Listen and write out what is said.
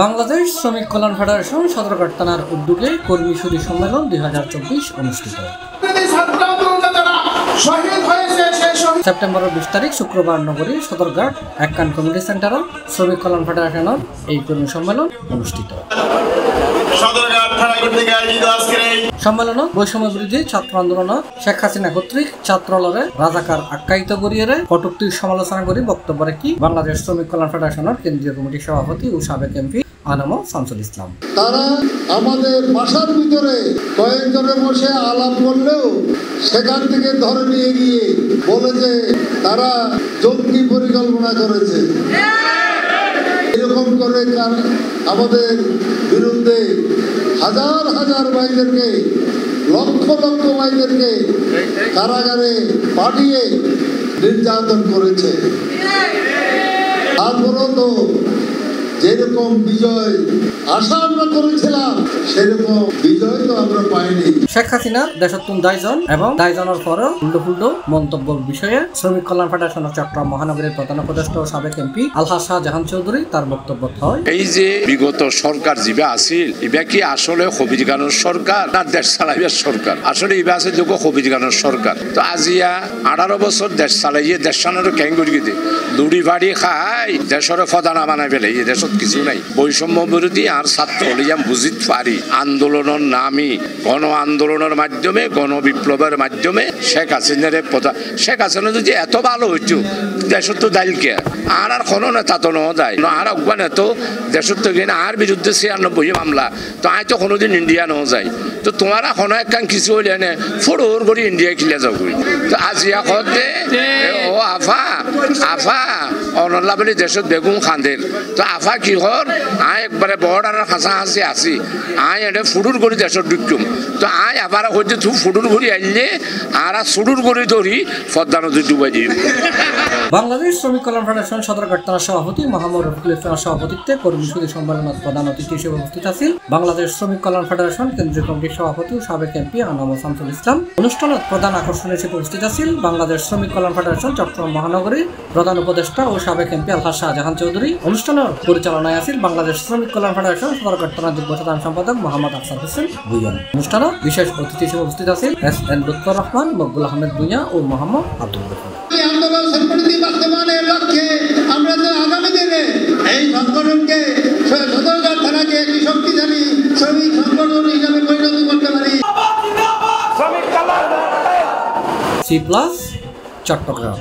বাংলাদেশ শ্রমিক কল্যাণ ফেডারেশন সদরঘাট থানার উদ্যোগে কর্মী সুধী সম্মেলন 2024 অনুষ্ঠিত। সেপ্টেম্বরের 20 তারিখ শুক্রবার নগরী সদরঘাট এককান কমিউনিটি সেন্টারে শ্রমিক কল্যাণ ফেডারেশনের এই কর্মী সম্মেলন অনুষ্ঠিত। সম্মেলনত বৈষম্য বিরোধী ছাত্র আন্দোলন শেখ হাসিনা কর্তৃক ছাত্রলরে রাজাকার আখ্যায়িত করিয়ে কটূক্তির সমালোচনা করে বক্তব্য রাখি বাংলাদেশ শ্রমিক কল্যাণ ফেডারেশনের কেন্দ্রীয় কমিটির সভাপতি ও সাবেক এমপি আনাম শামসুল ইসলাম। তারা আমাদের বাসার ভিতরে কয়েকজনে বসে আলাপ করলেও সেখান থেকে ধরে নিয়ে গিয়ে বলে যে তারা জঙ্গি পরিকল্পনা করেছে। এরকম করে আমাদের বিরুদ্ধে হাজার হাজার ভাইদেরকে লক্ষ লক্ষ ভাইদেরকে কারাগারে পাঠিয়ে নির্যাতন করেছে। তারপরও তো যেরকম বিজয় আশা আমরা করেছিলাম সেরকম বিজয় তো আমরা পাইনি। শেখ হাসিনার দেশত্বন দায়জন এবং দায়জনের পরেও উল্টো মন্তব্য বিষয়ে শ্রমিক কল্যাণ ফেডারেশনের চট্টগ্রাম মহানগরীর প্রধান উপদেষ্টা ও সাবেক এমপি আলহাজ শাহজাহান চৌধুরী তার বক্তব্য হয়, এই যে বিগত সরকার যেবা আছিল এবার কি আসলে খবিজ গানের সরকার না দেশ চালাইবার সরকার? আসলে এবার আছে যোগ্য খবিজ গানের সরকার। তো আজিয়া 18 বছর দেশ চালাইয়ে দেশ সানের ক্যাং করি গিয়ে লুড়ি ভাড়ি খাই দেশের ফদানা বানাই ফেলে এই দেশত কিছু নাই। বৈষম্য বিরোধী আর ছাত্র হলিয়াম বুঝিত পারি আন্দোলনের নামি গণ আন্দোলনের মাধ্যমে গণ বিপ্লবের মাধ্যমে শেখ হাসিনা যদি এত ভালো হইতো দেশত তো দাইলকে আর কোনো নেতা তো ন যায় আর অজ্ঞান এত দেশত তো গিয়ে আর বিরুদ্ধে 96 মামলা তো আয় তো কোনোদিন ইন্ডিয়া ন যায়। তো তোমার এখনো একখান কিছু হইলে এনে ফোড়র করে ইন্ডিয়া খিলে যাও তো আজিয়া খে ও আফা অনল্লা বলে দেশত বেগুন খান্দের তো আফা কি হর আয় একবারে বর্ডারের হাসাহাসি আসি আয় এটা ফুডুর করে দেশত ঢুকুম তো আয় আবার হচ্ছে তুই ফুডুর ঘুরি আনলে আর সুডুর করে ধরি পদ্মা নদী ডুবাই দিই। বাংলাদেশ শ্রমিক কল্যাণ ফেডারেশন সদরঘাট থানার সভাপতি মোহাম্মদ রফিকুল ইসলামের সভাপতিত্বে কর্মী সুধী সম্মেলনত প্রধান অতিথি হিসেবে উপস্থিত আছেন বাংলাদেশ শ্রমিক কল্যাণ ফেডারেশন কেন্দ্রীয় কমিটির সভাপতি ও সাবেক এমপি আনাম শামসুল ইসলাম। অনুষ্ঠানত প্রধান আকর্ষণ হিসেবে উপস্থিত আছেন বাংলাদেশ শ্রমিক কল্যাণ ফেডারেশন চট্টগ্রাম মহানগরীর প্রধান উপদেষ্টা ও সাবেক এমপি আলহাজ শাহজাহান চৌধুরী। অনুষ্ঠানের পরিচালনায় আছেন বাংলাদেশ শ্রমিক কল্যাণ ফেডারেশন সদরঘাট থানার যুগ্ম সাধারণ সম্পাদক মোহাম্মদ আফসার হোসেন ভুঁইয়া। অনুষ্ঠানে বিশেষ অতিথি হিসেবে উপস্থিত আছেন SN লুৎফর রহমান, মকবুল আহমেদ ভুঁইয়া ও মোহাম্মদ আব্দুল গফুর। আন্দোলন সংগঠিত বাস্তবায়নের লক্ষ্যে আমরা যে আগামী দিনে এই সংগঠনকে সদরঘাট থানাকে একটি শক্তিশালী শ্রমিক সংগঠন হিসাবে পরিণত করতে পারি। C+ চট্টগ্রাম।